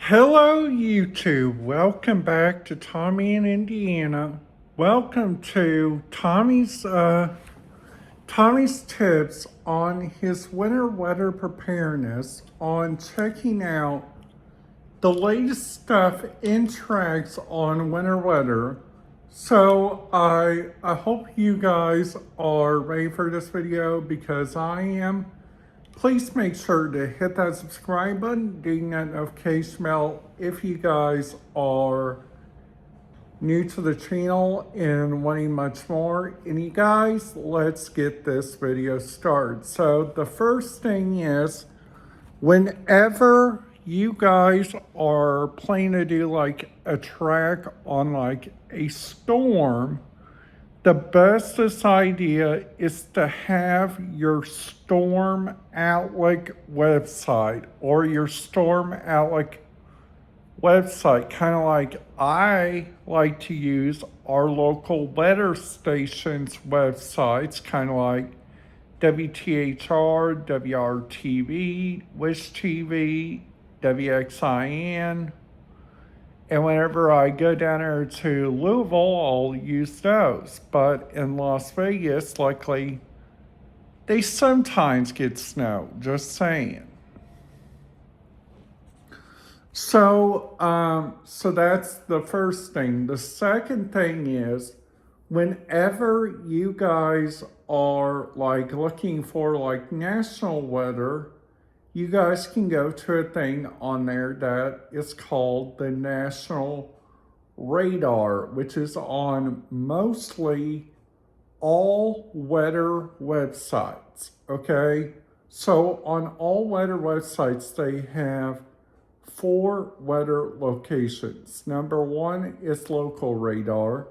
Hello, YouTube. Welcome back to Tommy in Indiana. Welcome to Tommy's tips on his winter weather preparedness on checking out the latest stuff in tracks on winter weather. So I hope you guys are ready for this video because I am. Please make sure to hit that subscribe button, ding that notification bell if you guys are new to the channel and wanting much more. And you guys, let's get this video started. So the first thing is, whenever you guys are planning to do like a track on like a storm, the bestest idea is to have your Storm Outlook website or your Storm Outlook website, kind of like I like to use our local weather stations websites, kind of like WTHR, WRTV, Wish TV, WXIN. And whenever I go down there to Louisville, I'll use those. But in Las Vegas, luckily, they sometimes get snow, just saying. So that's the first thing. The second thing is, whenever you guys are like looking for like national weather, you guys can go to a thing on there that is called the National Radar, which is on mostly all weather websites. Okay, so on all weather websites, they have 4 weather locations. Number 1 is local radar,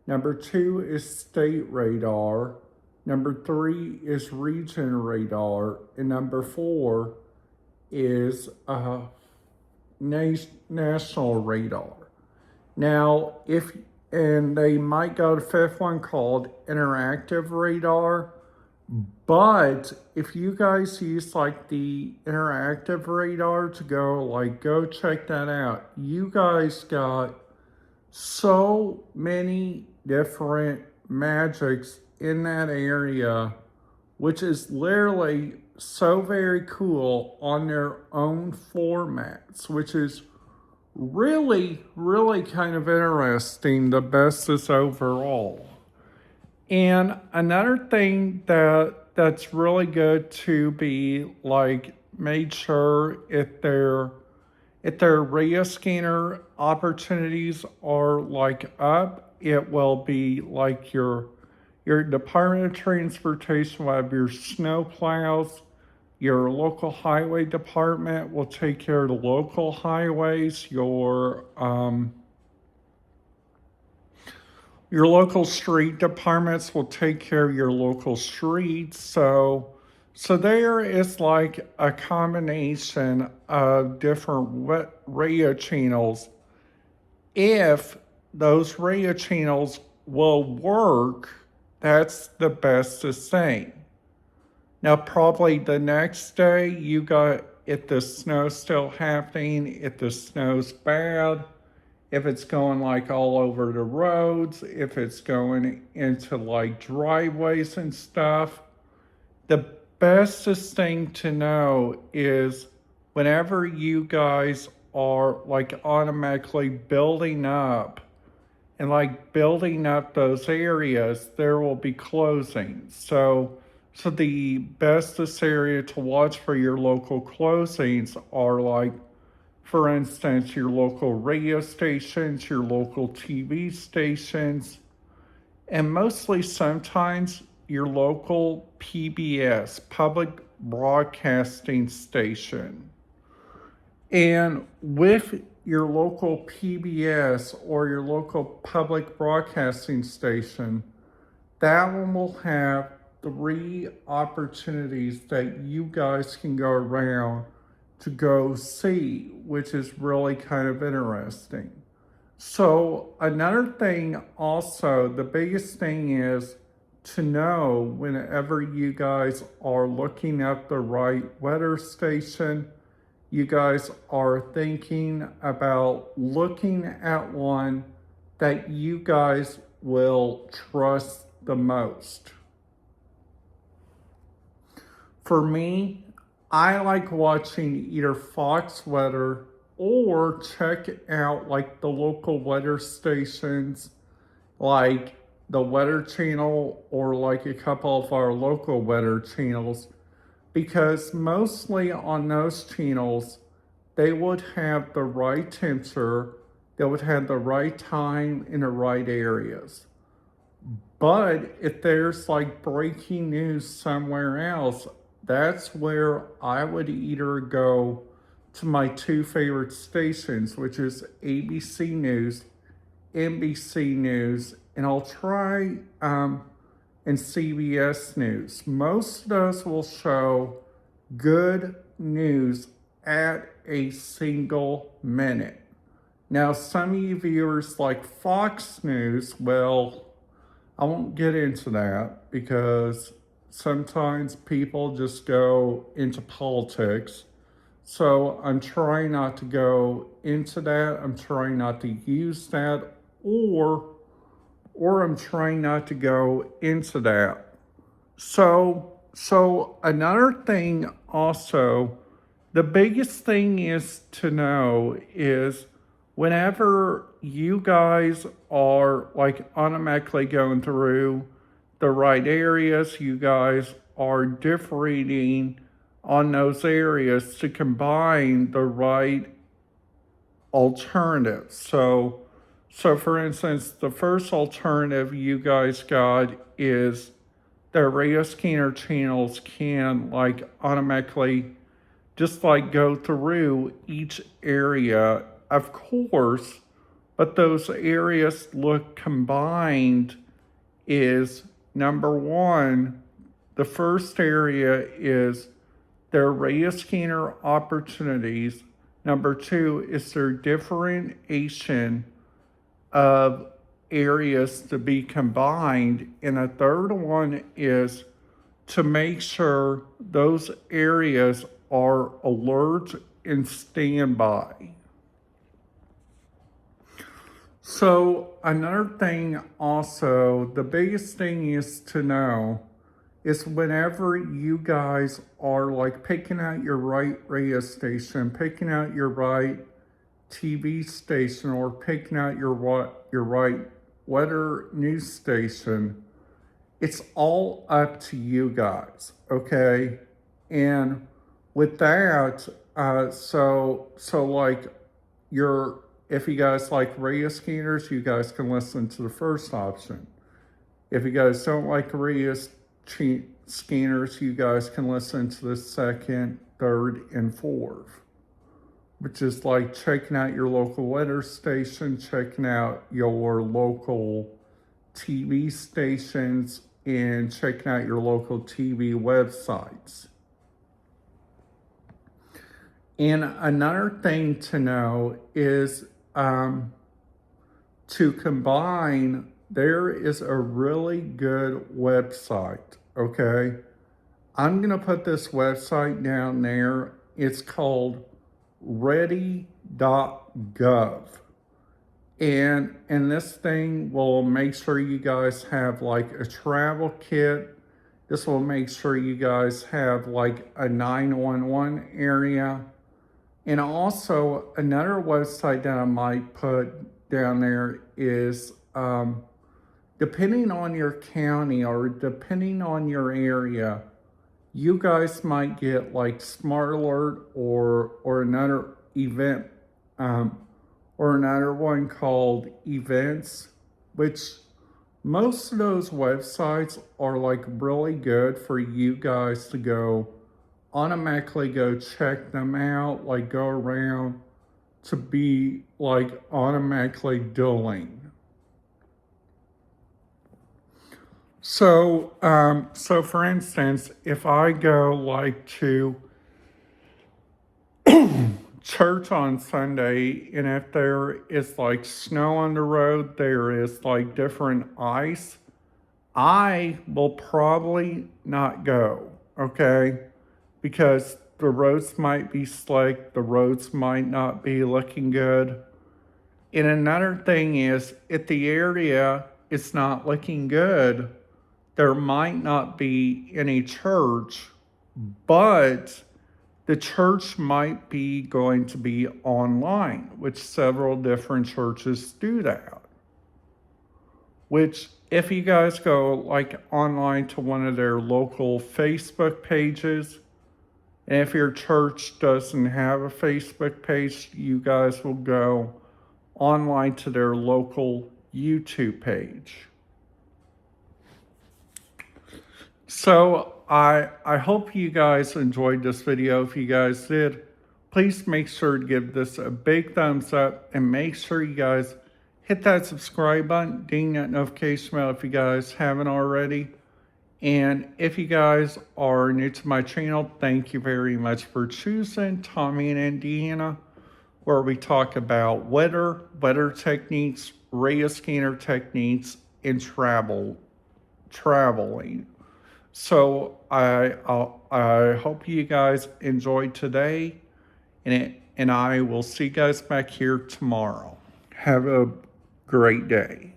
number 2 is state radar, number 3 is region radar, and number 4 is national radar. Now, and they might go to fifth one called interactive radar, but if you guys use like the interactive radar to go check that out, you guys got so many different magics in that area, which is literally so very cool on their own formats, which is really, really kind of interesting, the bestest overall. And another thing that's really good to be like made sure if their radio scanner opportunities are like up, it will be like your Department of Transportation will have your snow plows. Your local highway department will take care of the local highways. Your local street departments will take care of your local streets. So there is like a combination of different radio channels. If those radio channels will work, that's the bestest thing. Now, probably the next day, you got, if the snow's still happening, if the snow's bad, if it's going like all over the roads, if it's going into like driveways and stuff, the bestest thing to know is whenever you guys are like automatically building up those areas, there will be closings. So the bestest area to watch for your local closings are like, for instance, your local radio stations, your local TV stations, and mostly sometimes your local PBS, public broadcasting station. And with your local PBS or your local public broadcasting station, that one will have 3 opportunities that you guys can go around to go see, which is really kind of interesting. So another thing also, the biggest thing is to know whenever you guys are looking at the right weather station, you guys are thinking about looking at one that you guys will trust the most. For me, I like watching either Fox Weather or check out like the local weather stations like the Weather Channel or like a couple of our local weather channels, because mostly on those channels they would have the right temperature, they would have the right time in the right areas. But if there's like breaking news somewhere else, that's where I would either go to my two favorite stations, which is ABC News, NBC News, and I'll try and CBS News. Most of those will show good news at a single minute. Now, some of you viewers like Fox News, well, I won't get into that because sometimes people just go into politics. So I'm trying not to go into that. I'm trying not to use that, or I'm trying not to go into that. So another thing also, the biggest thing is to know is whenever you guys are like automatically going through the right areas, you guys are differentiating on those areas to combine the right alternatives. So for instance, the first alternative you guys got is the radio scanner channels can like automatically just like go through each area, of course, but those areas look combined is number one, the first area is their radio scanner opportunities. Number two is their differentiation of areas to be combined. And a third one is to make sure those areas are alert and standby. So another thing also, the biggest thing is to know is whenever you guys are like picking out your right radio station, picking out your right TV station, or picking out your right weather news station, it's all up to you guys, okay? And with that, so like your if you guys like radio scanners, you guys can listen to the first option. If you guys don't like radio scanners, you guys can listen to the second, third, and fourth, which is like checking out your local weather station, checking out your local TV stations, and checking out your local TV websites. And another thing to know is to combine, there is a really good website, okay? I'm going to put this website down there. It's called ready.gov. And this thing will make sure you guys have like a travel kit. This will make sure you guys have like a 911 area. And also another website that I might put down there is depending on your county or depending on your area, you guys might get like Smart Alert or another event or another one called Events, which most of those websites are like really good for you guys to go automatically go check them out, like go around to be like automatically doing. So for instance, if I go like to church on Sunday, and if there is like snow on the road, there is like different ice, I will probably not go, okay? Because the roads might be slick, the roads might not be looking good. And another thing is, if the area is not looking good, there might not be any church, but the church might be going to be online, which several different churches do that. Which, if you guys go like online to one of their local Facebook pages, and if your church doesn't have a Facebook page, you guys will go online to their local YouTube page. So I hope you guys enjoyed this video. If you guys did, please make sure to give this a big thumbs up and make sure you guys hit that subscribe button, ding that notification bell if you guys haven't already. And if you guys are new to my channel, thank you very much for choosing Tommy and Indiana, where we talk about weather techniques, radar scanner techniques, and traveling. So I hope you guys enjoyed today, and I will see you guys back here tomorrow. Have a great day.